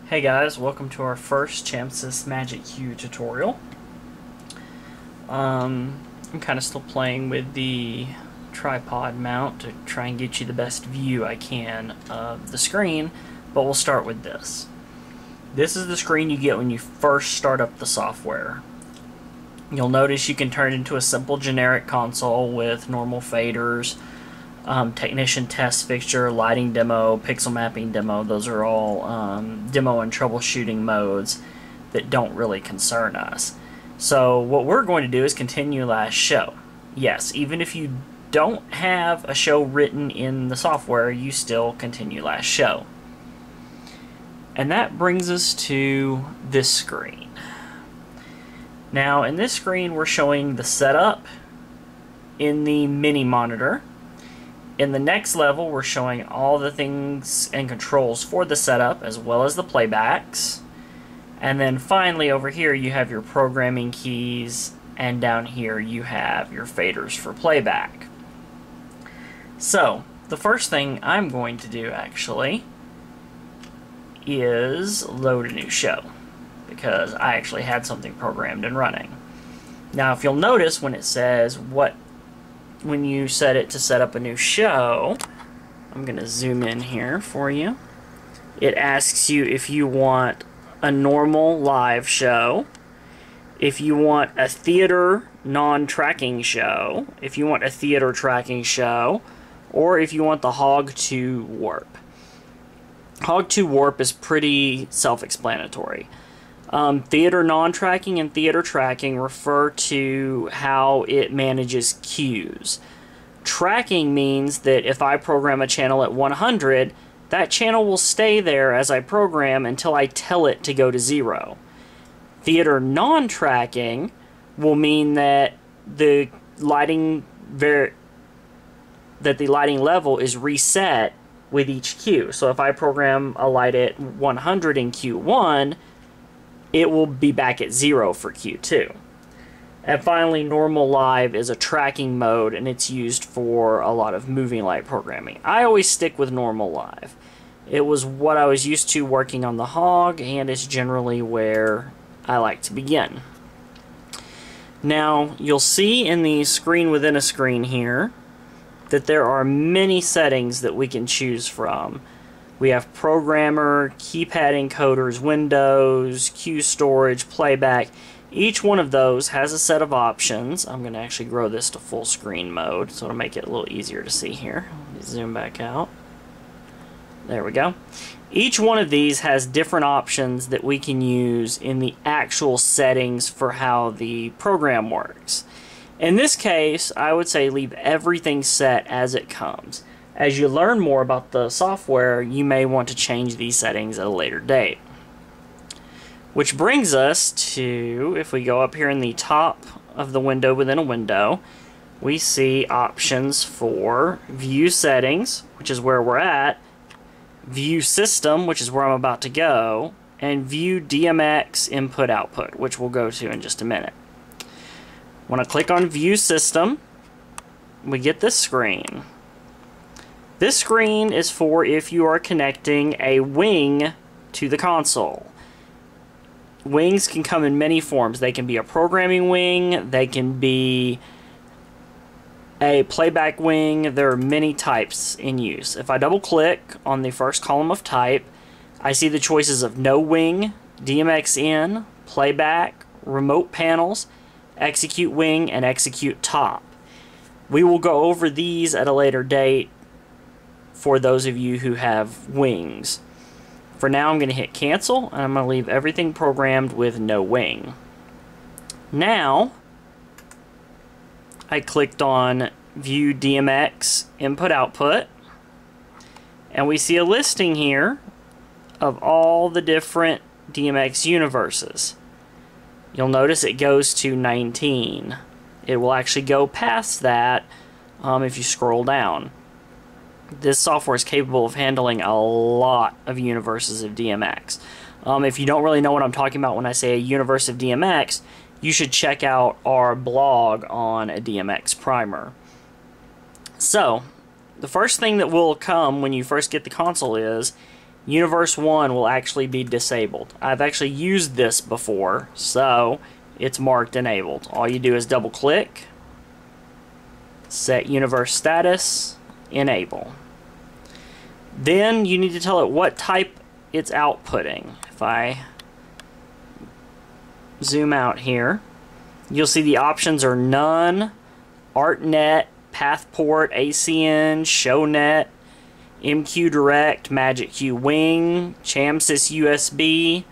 Hey guys, welcome to our first Chamsys MagicQ tutorial. I'm kind of still playing with the tripod mount to try and get you the best view I can of the screen, but we'll start with this. This is the screen you get when you first start up the software. You'll notice you can turn it into a simple generic console with normal faders, technician test fixture, lighting demo, pixel mapping demo. Those are all demo and troubleshooting modes that don't really concern us. So what we're going to do is continue last show. Yes, even if you don't have a show written in the software, you still continue last show. And that brings us to this screen. Now in this screen we're showing the setup in the mini monitor. In the next level, we're showing all the things and controls for the setup, as well as the playbacks. And then finally, over here, you have your programming keys, and down here, you have your faders for playback. So, the first thing I'm going to do, actually, is load a new show, because I actually had something programmed and running. Now, if you'll notice, when it says when you set it to set up a new show, I'm going to zoom in here for you. It asks you if you want a normal live show, if you want a theater non-tracking show, if you want a theater tracking show, or if you want the Hog to Warp. Hog to Warp is pretty self-explanatory. Theater non-tracking and theater tracking refer to how it manages cues. Tracking means that if I program a channel at 100, that channel will stay there as I program until I tell it to go to 0. Theater non-tracking will mean that the lighting level is reset with each cue. So if I program a light at 100 in Q1, it will be back at 0 for Q2. And finally, normal live is a tracking mode, and it's used for a lot of moving light programming. I always stick with normal live. It was what I was used to working on the Hog, and it's generally where I like to begin. Now, you'll see in the screen within a screen here that there are many settings that we can choose from. We have programmer, keypad encoders, windows, cue storage, playback. Each one of those has a set of options. I'm going to actually grow this to full screen mode so it'll make it a little easier to see here. Let me zoom back out. There we go. Each one of these has different options that we can use in the actual settings for how the program works. In this case, I would say leave everything set as it comes. As you learn more about the software, you may want to change these settings at a later date. Which brings us to, if we go up here in the top of the window within a window, we see options for View Settings, which is where we're at, View System, which is where I'm about to go, and View DMX Input Output, which we'll go to in just a minute. When I click on View System, we get this screen. This screen is for if you are connecting a wing to the console. Wings can come in many forms. They can be a programming wing, they can be a playback wing. There are many types in use. If I double click on the first column of type, I see the choices of no wing, DMX in, playback, remote panels, execute wing, and execute top. We will go over these at a later date for those of you who have wings. For now, I'm going to hit cancel, and I'm going to leave everything programmed with no wing. Now, I clicked on View DMX Input Output, and we see a listing here of all the different DMX universes. You'll notice it goes to 19. It will actually go past that if you scroll down. This software is capable of handling a lot of universes of DMX. If you don't really know what I'm talking about when I say a universe of DMX, you should check out our blog on a DMX primer. So, the first thing that will come when you first get the console is Universe 1 will actually be disabled. I've actually used this before, so it's marked enabled. All you do is double click, set universe status, enable. Then you need to tell it what type it's outputting. If I zoom out here, you'll see the options are none, ArtNet, Pathport, ACN, ShowNet, MQ Direct, MagicQ Wing, Chamsys USB,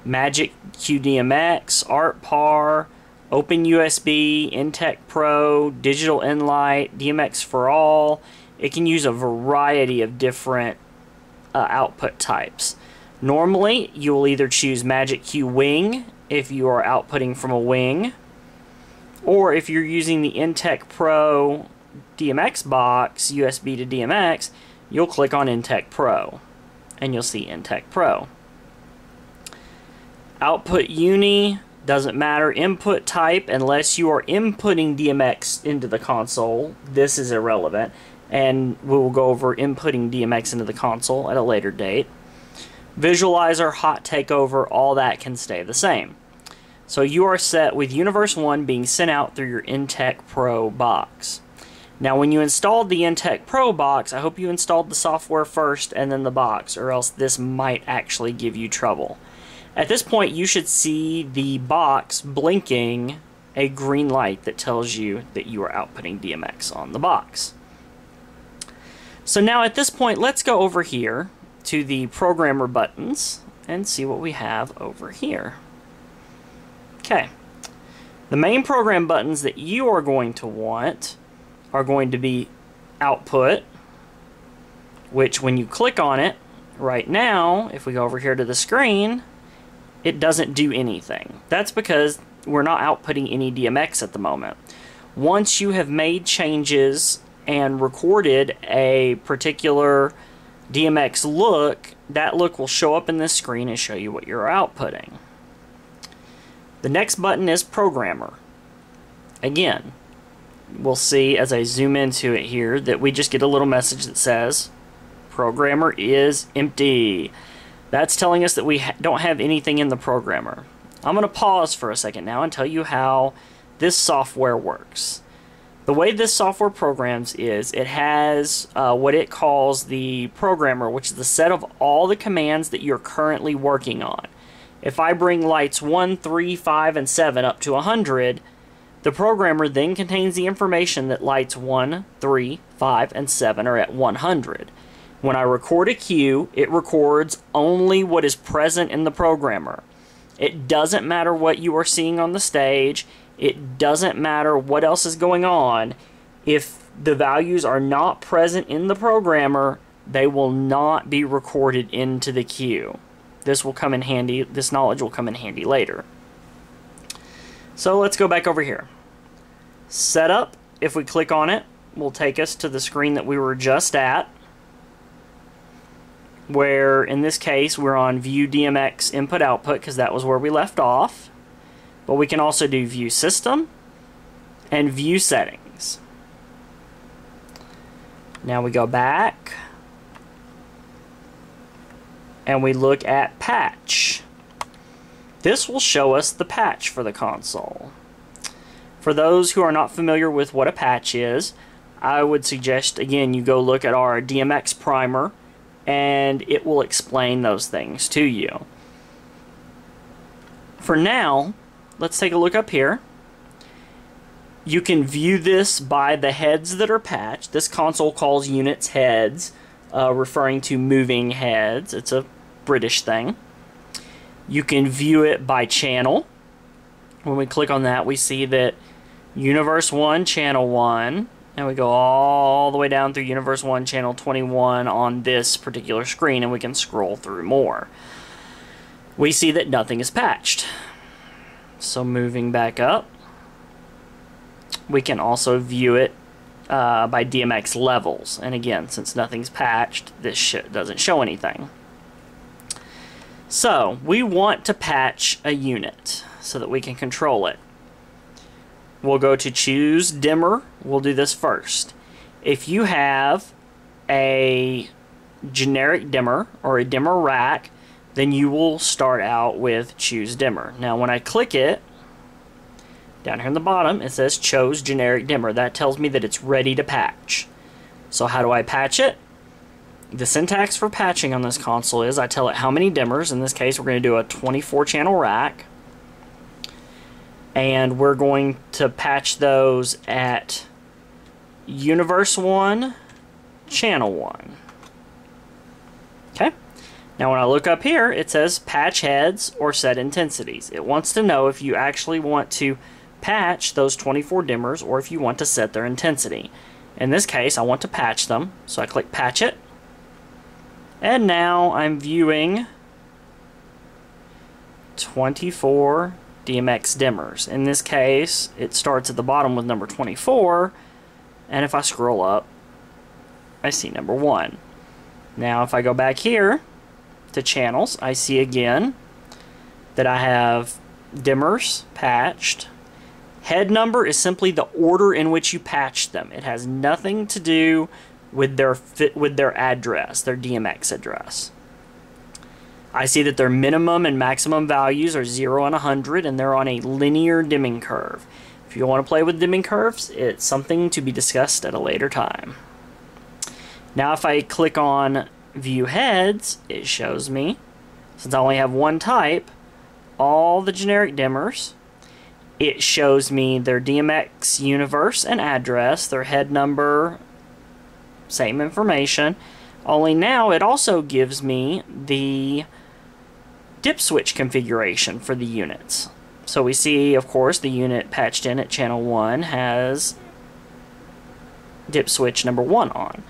MagicQ DMX, ArtPar, OpenUSB, Intec Pro, Digital Enlight, DMX for All. It can use a variety of different output types. Normally, you will either choose MagicQ Wing if you are outputting from a wing, or if you're using the Intec Pro DMX box, USB to DMX, you'll click on Intec Pro, and you'll see Intec Pro. Output uni, doesn't matter. Input type, unless you are inputting DMX into the console, this is irrelevant, and we will go over inputting DMX into the console at a later date. Visualizer, hot takeover, all that can stay the same. So you are set with Universe 1 being sent out through your Intec Pro box. Now when you installed the Intec Pro box, I hope you installed the software first and then the box, or else this might actually give you trouble. At this point, you should see the box blinking a green light that tells you that you are outputting DMX on the box. So now at this point, let's go over here to the programmer buttons and see what we have over here. Okay, the main program buttons that you are going to want are going to be output, which when you click on it right now, if we go over here to the screen, it doesn't do anything. That's because we're not outputting any DMX at the moment. Once you have made changes and recorded a particular DMX look, that look will show up in this screen and show you what you're outputting. The next button is Programmer. Again, we'll see as I zoom into it here that we just get a little message that says Programmer is empty. That's telling us that we don't have anything in the programmer. I'm going to pause for a second now and tell you how this software works. The way this software programs is it has what it calls the programmer, which is the set of all the commands that you're currently working on. If I bring lights 1, 3, 5, and 7 up to 100, the programmer then contains the information that lights 1, 3, 5, and 7 are at 100. When I record a cue, it records only what is present in the programmer. It doesn't matter what you are seeing on the stage. It doesn't matter what else is going on. If the values are not present in the programmer, they will not be recorded into the cue. This will come in handy. This knowledge will come in handy later. So let's go back over here. Setup, if we click on it, will take us to the screen that we were just at, where in this case we're on View DMX Input Output because that was where we left off. But we can also do View System and View Settings. Now we go back and we look at Patch. This will show us the patch for the console. For those who are not familiar with what a patch is, I would suggest again you go look at our DMX primer and it will explain those things to you. For now, let's take a look up here. You can view this by the heads that are patched. This console calls units heads, referring to moving heads. It's a British thing. You can view it by channel. When we click on that, we see that Universe 1, Channel 1, and we go all the way down through Universe 1, Channel 21 on this particular screen, and we can scroll through more. We see that nothing is patched. So moving back up, we can also view it by DMX levels. And again, since nothing's patched, this doesn't show anything. So we want to patch a unit so that we can control it. We'll go to Choose Dimmer. We'll do this first. If you have a generic dimmer or a dimmer rack, then you will start out with choose dimmer. Now when I click it, down here in the bottom, it says chose generic dimmer. That tells me that it's ready to patch. So how do I patch it? The syntax for patching on this console is I tell it how many dimmers. In this case, we're going to do a 24 channel rack. And we're going to patch those at Universe 1, Channel 1. Okay? Now when I look up here, it says patch heads or set intensities. It wants to know if you actually want to patch those 24 dimmers or if you want to set their intensity. In this case, I want to patch them, so I click patch it. And now I'm viewing 24 DMX dimmers. In this case, it starts at the bottom with number 24, and if I scroll up, I see number 1. Now if I go back here to channels, I see again that I have dimmers patched. Head number is simply the order in which you patch them. It has nothing to do with their address, their DMX address. I see that their minimum and maximum values are 0 and 100, and they're on a linear dimming curve. If you want to play with dimming curves, it's something to be discussed at a later time. Now if I click on View Heads, it shows me, since I only have one type, all the generic dimmers. It shows me their DMX universe and address, their head number, same information, only now it also gives me the dip switch configuration for the units. So we see, of course, the unit patched in at channel 1 has dip switch number 1 on.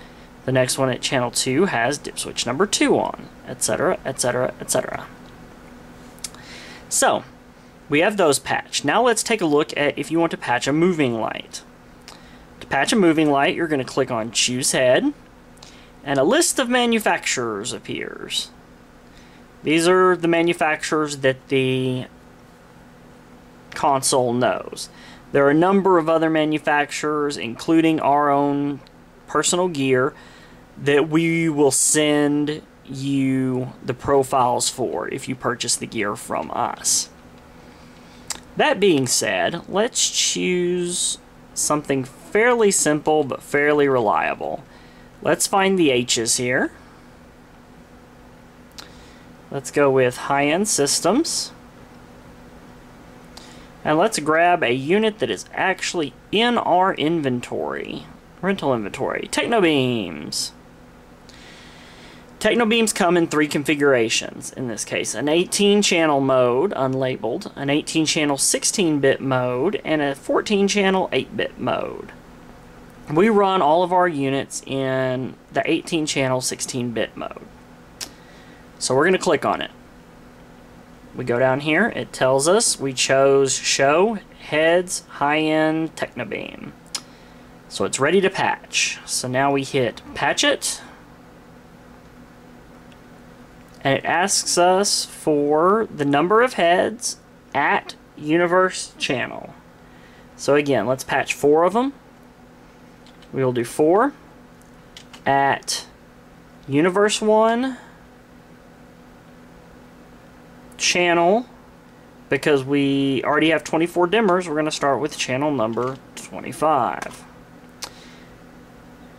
The next one at channel 2 has dip switch number 2 on, etc., etc., etc. So, we have those patched. Now let's take a look at if you want to patch a moving light. To patch a moving light, you're going to click on Choose Head, and a list of manufacturers appears. These are the manufacturers that the console knows. There are a number of other manufacturers, including our own personal gear, that we will send you the profiles for if you purchase the gear from us. That being said, let's choose something fairly simple but fairly reliable. Let's find the H's here. Let's go with high-end systems. And let's grab a unit that is actually in our inventory, rental inventory, Technobeams. Technobeams come in 3 configurations in this case: an 18-channel mode, unlabeled, an 18-channel 16-bit mode, and a 14-channel 8-bit mode. We run all of our units in the 18-channel 16-bit mode. So we're going to click on it. We go down here, it tells us we chose Show Heads High-End Technobeam. So it's ready to patch. So now we hit Patch It. And it asks us for the number of heads at Universe Channel. So again, let's patch 4 of them. We will do 4 at Universe 1 Channel. Because we already have 24 dimmers, we're going to start with channel number 25.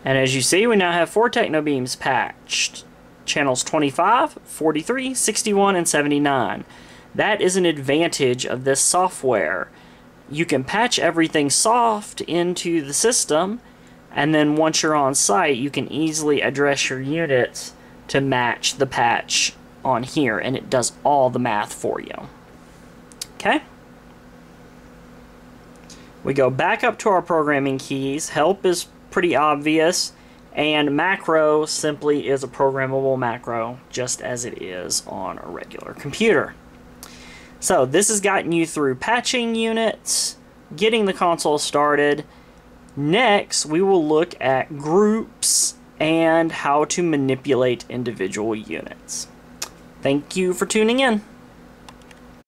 And as you see, we now have 4 Technobeams patched. Channels 25, 43, 61, and 79. That is an advantage of this software. You can patch everything soft into the system, and then once you're on site, you can easily address your units to match the patch on here, and it does all the math for you. Okay? We go back up to our programming keys. Help is pretty obvious. And macro simply is a programmable macro, just as it is on a regular computer. So this has gotten you through patching units, getting the console started. Next, we will look at groups and how to manipulate individual units. Thank you for tuning in.